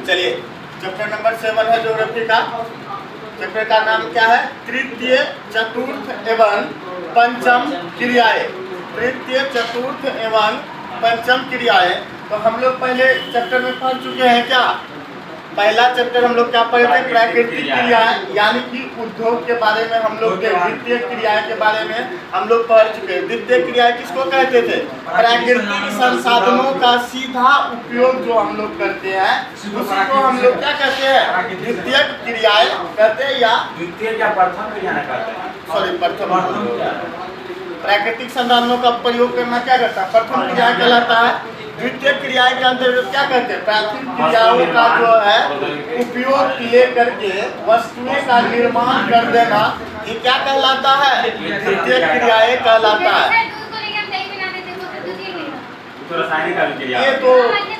चलिए, chapter number 7 है geography का। चैप्टर का नाम क्या है? तृतीय, चतुर्थ एवं पंचम क्रियाएं। तृतीय, चतुर्थ एवं पंचम क्रियाएं। तो हम लोग पहले चैप्टर में पढ़ चुके हैं क्या? पहला चैप्टर हम लोग क्या पढ़े थे? प्राकृतिक क्रियाएं, यानी कि उद्योग के बारे में हम लोग के। द्वितीय क्रियाएं के बारे में हम लोग पढ़ चुके हैं। द्वितीय क्रियाएं किसको कहते थे? प्राकृतिक संसाधनों का सीधा उपयोग जो हम लोग करते हैं उसी को हम लोग क्या कहते हैं? द्वितीय क्रियाएं कहते हैं, या द्वितीय या प्रथम क्रिया कहते हैं। सॉरी, प्रथम। प्राकृतिक संसाधनों का प्रयोग करना क्या करता है? प्रथम क्रिया कहलाता है। द्वितीय क्रियाएं के अंतर्गत क्या करते हैं? प्राकृतिक क्रियाओं का जो है उपयोग ले करके वस्तुएं का निर्माण कर देना, ये क्या कहलाता है? द्वितीय क्रियाएं कहलाता है। ये तो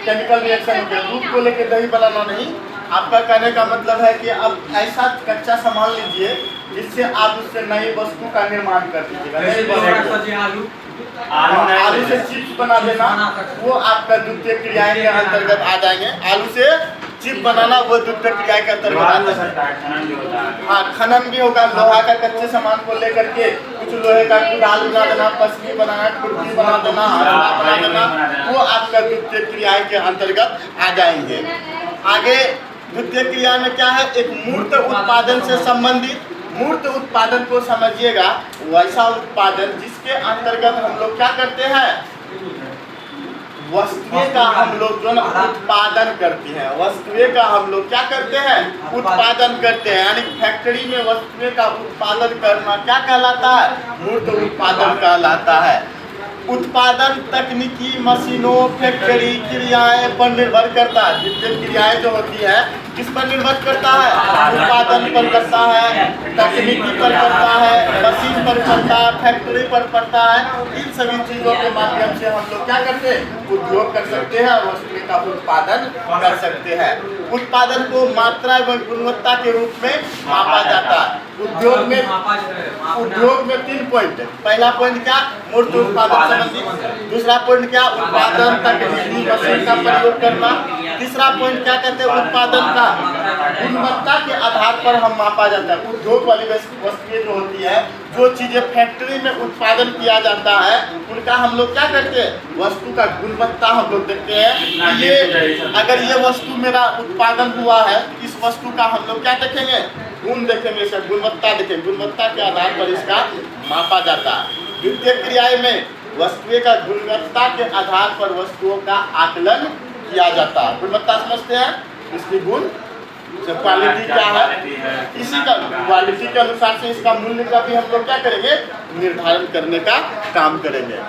केमिकल रिएक्शन हो गया। दूध को लेकर दही बनाना नहीं। आपका कहने का मतलब है कि अब ऐसा कच्चा सामान लीजिए जिससे आप उससे नई वस्तु का निर्माण कर दीजिएगा। आलू से चिप्स बना देना, वो आपका द्वितीय क्रियाएं के अंतर्गत आ जाएंगे। आलू से चिप्स बनाना वो द्वितीय क्रियाएं के अंतर्गत आ जाएगा। हाँ, खनन भी होगा। लोहा का कच्चे सामान को लेकर के कुछ लोहे का कुदाल बना देना, पसली बनाना, खुर्पी बना देना, हथौड़ा बना देना, वो आपका द्वितीय क्रियाएं के अंतर्गत आ जाएंगे। आगे द्वितीय क्रिया में क्या है? एक मूर्त उत्पादन से संबंधित। मूर्त उत्पादन को समझिएगा, वैसा उत्पादन जिसके अंतर्गत हम लोग क्या करते हैं? वस्तुएं का हम लोग जो उत्पादन करते हैं, वस्तुएं का हम लोग क्या करते हैं? उत्पादन करते हैं। यानी फैक्ट्री में वस्तुएं का उत्पादन करना क्या कहलाता है? मूर्त उत्पादन कहलाता है। उत्पादन तकनीकी मशीनों, फैक्ट्री क्रियाएं पर निर्भर करता है। जितनी क्रियाएं जो होती है किस पर निर्भर करता है? उत्पादन पर करता है, तकनीकी पर करता है, मशीन पर करता है, फैक्ट्री पर पड़ता है। इन सभी चीजों के माध्यम से हम लोग क्या करते हैं? उद्योग कर सकते हैं, वस्तु का उत्पादन कर सकते हैं। उत्पादन को मात्रा व गुणवत्ता के रूप में मापा जाता है। उद्योग में 3 पॉइंट। पहला पॉइंट क्या? मूर्त उत्पादन संबंधी। दूसरा पॉइंट क्या? उत्पादन तकनीकी मशीन का प्रयोग करना। तीसरा पॉइंट क्या कहते हैं? उत्पादन का गुणवत्ता के आधार पर हम मापा जाता है। उद्योग वाली वस्तुएं जो होती है, जो चीजें फैक्ट्री में उत्पादन किया जाता है, उनका हम लोग क्या करते हैं? वस्तु का गुणवत्ता हम लोग देखते हैं। ये अगर ये वस्तु मेरा उत्पादन हुआ है, इस वस्तु का हम लोग क्या देखेंगे? गुण देखेंगे, इसका गुणवत्ता देखेंगे। गुणवत्ता के आधार पर इसका मापा जाता है। द्वितीय क्रियाएं में वस्तुएं का गुणवत्ता के आधार पर वस्तुओं का आकलन किया जाता है। गुणवत्ता समझते हैं? इसकी गुण क्वालिटी क्या है, इसी का क्वालिटी के अनुसार से इसका मूल्य का भी हम लोग क्या करेंगे? निर्धारण करने का काम करेंगे।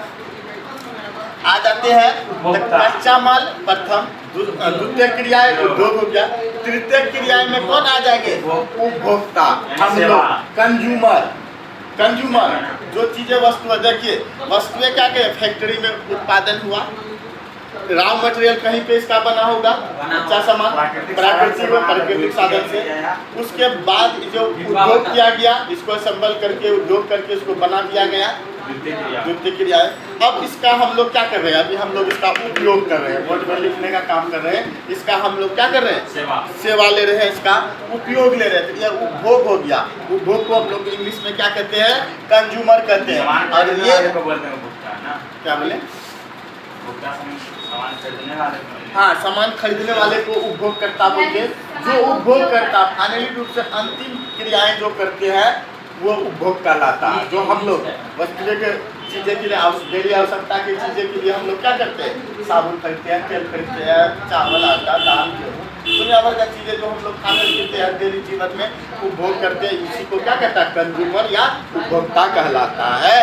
आ जाते हैं कच्चा माल। प्रथम, द्वितीय क्रियाएं उद्योग हो गया। तृतीय क्रियाएं में कौन आ जाएंगे? उपभोक्ता, हम लोग, कंज्यूमर। जो चीजें वस्तु, देखिए वस्तुएं क्या करें? फैक्ट्री में उत्पादन हुआ, रॉ मटेरियल कहीं पे इसका बना होगा, कच्चा सामान प्राकृतिक साधन से। उसके बाद जो उद्योग किया गया, इसको असेंबल करके उद्योग करके इसको बना दिया गया, द्वितीय क्रिया है। अब इसका हम लोग क्या कर रहे हैं? अभी हम लोग इसका उपयोग कर रहे हैं, बोर्ड में लिखने का काम कर रहे हैं। इसका हम लोग क्या कर रहे हैं? सेवा ले रहे हैं, इसका उपयोग ले रहे हैं। तो यह उपभोग हो गया। उपभोग को हम लोग इंग्लिश में क्या कहते हैं? कंज्यूमर कहते हैं। और ये क्या बोले? हाँ, सामान खरीदने वाले को उपभोगकर्ता बोलते हैं। जो उपभोगकर्ता फाइनली रूप से अंतिम क्रियाएं जो करते हैं वो उपभोग कहलाता है। जो हम लोग वस्तु के चीजें के लिए डेली आवश्यकता की चीजें के लिए हम लोग क्या करते हैं? साबुन खरीदते हैं, तेल खरीदते हैं, चावल, आटा, दाल, दुनिया भर का चीजें जो हम लोग खाते पीते हैं डेली जीवन में उपभोग करते हैं, इसी को क्या कहता है? कंज्यूमर या उपभोक्ता कहलाता है।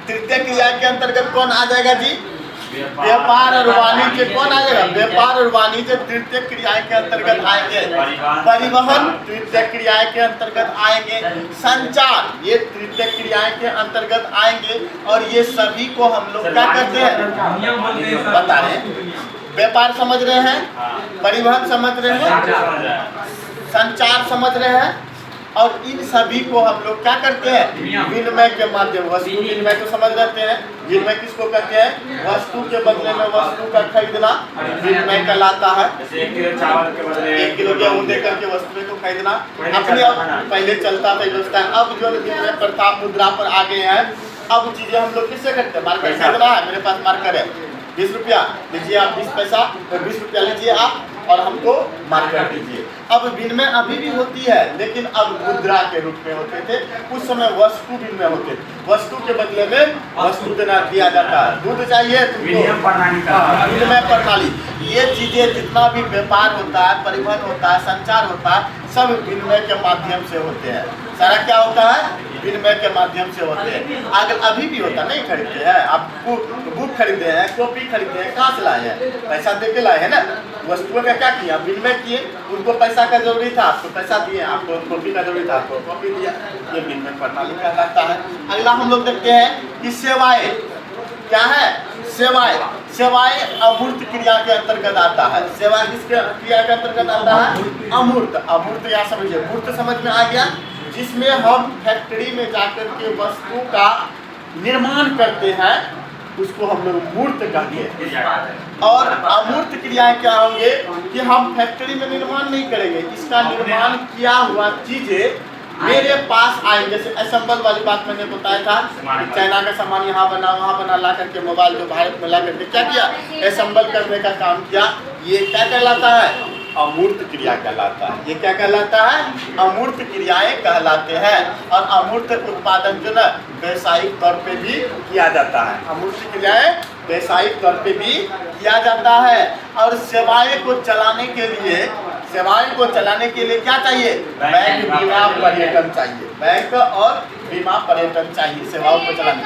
तृतीय क्रिया के अंतर्गत कौन आ जाएगा जी? व्यापार और वाणिज्य। कौन आ जाएगा? व्यापार और वाणिज्य तृतीय क्रियाएं के अंतर्गत आएंगे। परिवहन तृतीय क्रियाएं के अंतर्गत आएंगे। संचार ये तृतीय क्रियाएं के अंतर्गत आएंगे। और ये सभी को हम लोग क्या करते हैं? बता रहे हैं। व्यापार समझ रहे हैं, परिवहन समझ रहे हैं, संचार समझ रहे हैं, और इन सभी को हम लोग क्या करते हैं, विनिमय के माध्यम, वस्तु विनिमय तो समझ लेते हैं। विनिमय किसको कहते हैं, वस्तु के बदले में वस्तु का खरीदना विनिमय कहलाता है। जैसे 1 किलो चावल के बदले 1 किलो गेहूँ दे करके वस्तु को खरीदना अपने पहले चलता था व्यवस्था। अब जो विनिमय प्रथा मुद्रा पर आ गए हैं, अब चीजें हम लोग किससे करते हैं, मार्केट खरीदना है, मेरे पास मार्कर है 20 रुपया लीजिए आप, 20 पैसा, 20 रुपया लीजिए आप और हमको मार्कर दीजिए। अब विनिमय अभी भी होती है, लेकिन अब मुद्रा के रूप में होते थे। उस समय वस्तु विनिमय होते, वस्तु के बदले में वस्तु देना दिया जाता है। दूध चाहिए विनिमय प्रणाली का विनिमय प्रणाली, ये चीजें जितना भी व्यापार होता है, परिवहन होता है, संचार होता है, सब विनिमय के माध्यम से होते हैं। सारा क्या होता है, विनिमय के माध्यम से होते हैं। अगर अभी भी होता नहीं खरीदते हैं आप, बुक खरीदे हैं, कॉपी खरीदे हैं, कहाँ से लाए हैं, पैसा दे के लाए हैं ना। वस्तुओं का क्या किया, विनिमय किए, उनको पैसा का जरूरी था, आपको पैसा दिए, आपको कॉपी का जरूरी था, आपको कॉपी दिया। ये विनिमय प्रणाली कहलाता है। अगला हम लोग देखते हैं कि सेवाएं क्या है, सेवाएं, सेवाएं अमूर्त क्रिया के अंतर्गत आता है। सेवा किसके क्रिया के अंतर्गत आता है, अमूर्त। अमूर्त या समझिए, मूर्त समझ में आ गया, जिसमें हम फैक्ट्री में जाकर के वस्तु का निर्माण करते हैं, उसको हम लोग मूर्त कहते हैं। और अमूर्त क्रियाएं क्या होंगे कि हम फैक्ट्री में निर्माण नहीं करेंगे, इसका निर्माण किया हुआ चीजें मेरे पास आएंगे। जैसे असेंबल वाली बात मैंने बताया था, चाइना का सामान यहाँ बना वहाँ बना, ला करके मोबाइल जो भारत में ला करके क्या किया, असेंबल करने का काम किया। ये क्या कहलाता है, अमूर्त क्रिया कहलाता है। ये क्या कहलाता है, अमूर्त क्रियाएं कहलाते हैं। और अमूर्त उत्पादन जो ना व्यावसायिक तौर पे भी किया जाता है। अमूर्त क्रियाएं व्यावसायिक तौर पे भी किया जाता है। और सेवाएं को चलाने के लिए, सेवाएं को चलाने के लिए क्या चाहिए, बैंक, बीमा, पर्यटन चाहिए। बैंक और बीमा, पर्यटन चाहिए सेवाओं को चलाने।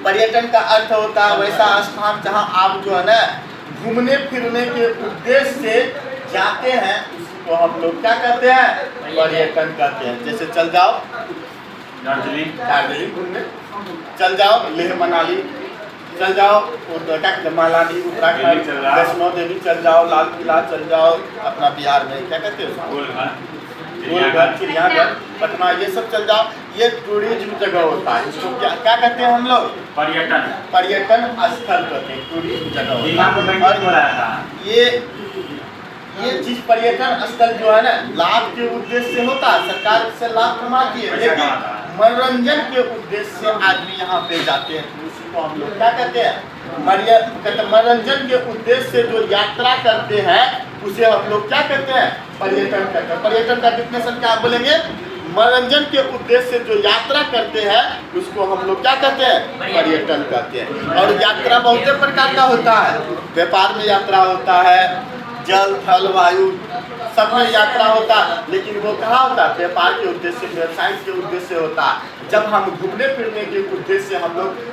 पर्यटन का अर्थ होता है वैसा स्थान जहाँ आप जो है ना घूमने फिरने के उद्देश्य से जाते हैं, उसको हम लोग क्या कहते हैं, पर्यटन कहते हैं। जैसे चल जाओ दार्जिलिंग घूमने, चल जाओ लेह मनाली, चल जाओ क्या कहते हैं मनाली, उत्तराखंड, वैष्णो देवी चल जाओ, लाल किला चल जाओ, अपना बिहार में क्या कहते हैं गोलघर, चिड़ियाघर, पटना, ये सब चल जाओ। ये टूरिज्म जगह होता है, इसको क्या क्या कहते हैं हम लोग, पर्यटन, पर्यटन स्थल कहते हैं, टूरिज्म जगह होता है। और ये चीज पर्यटन स्थल जो है ना लाभ के उद्देश्य से होता है, सरकार से लाभ कमाती है, लेकिन मनोरंजन के उद्देश्य से आदमी यहाँ पे जाते हैं, तो उसी को हम लोग क्या कहते हैं, मनोरंजन के उद्देश्य से जो यात्रा करते हैं उसे हम लोग क्या कहते हैं, पर्यटन कहते हैं। पर्यटन का डिफिनेशन क्या बोलेंगे, मनोरंजन के उद्देश्य से जो यात्रा करते हैं उसको हम लोग क्या कहते हैं, पर्यटन कहते हैं। और यात्रा बहुत प्रकार का होता है, व्यापार में यात्रा होता है, जल थल वायु सब में यात्रा होता है, लेकिन वो कहाँ होता है, व्यापार के उद्देश्य से, व्यवसाय के उद्देश्य से होता है। जब हम घूमने फिरने के उद्देश्य से हम लोग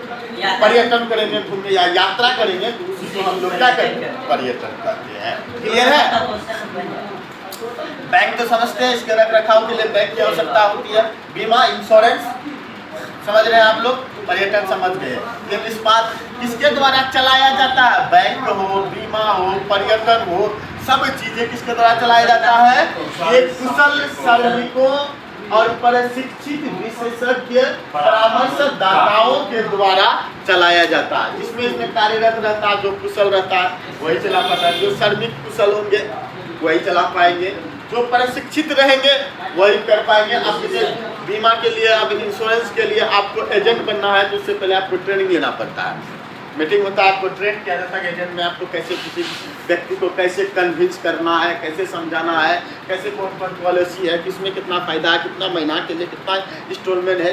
पर्यटन करेंगे, घूमने या यात्रा करेंगे, तो उसी को हम लोग क्या करेंगे, पर्यटन करते हैं। क्लियर है। बैंक तो समझते हैं, इसके रख रखाव के लिए बैंक की आवश्यकता होती है। बीमा, इंश्योरेंस समझ रहे हैं आप लोग, पर्यटन समझ गए। लेकिन इस बात किसके द्वारा चलाया जाता है, बैंक हो, बीमा हो, पर्यटन हो, सब चीजें किसके द्वारा चलाया जाता है, ये कुशल श्रमिकों और प्रशिक्षित विशेषज्ञ परामर्शदाताओं के द्वारा चलाया जाता है। जिसमें इसमें कार्यरत रहता है, जो कुशल रहता है वही चला पाता है, जो श्रमिक कुशल होंगे वही चला पाएंगे, जो प्रशिक्षित रहेंगे वही कर पाएंगे। अब जैसे बीमा के लिए, अब इंश्योरेंस के लिए आपको एजेंट बनना है तो उससे पहले आपको ट्रेनिंग लेना पड़ता है, मीटिंग होता है, आपको ट्रेन किया जाता है एजेंट में, आपको कैसे किसी व्यक्ति को कैसे कन्विंस करना है, कैसे समझाना है, कैसे कौन कौन पॉलिसी है, किसमें कितना फ़ायदा है, कितना महीना के लिए कितना इंस्टॉलमेंट है,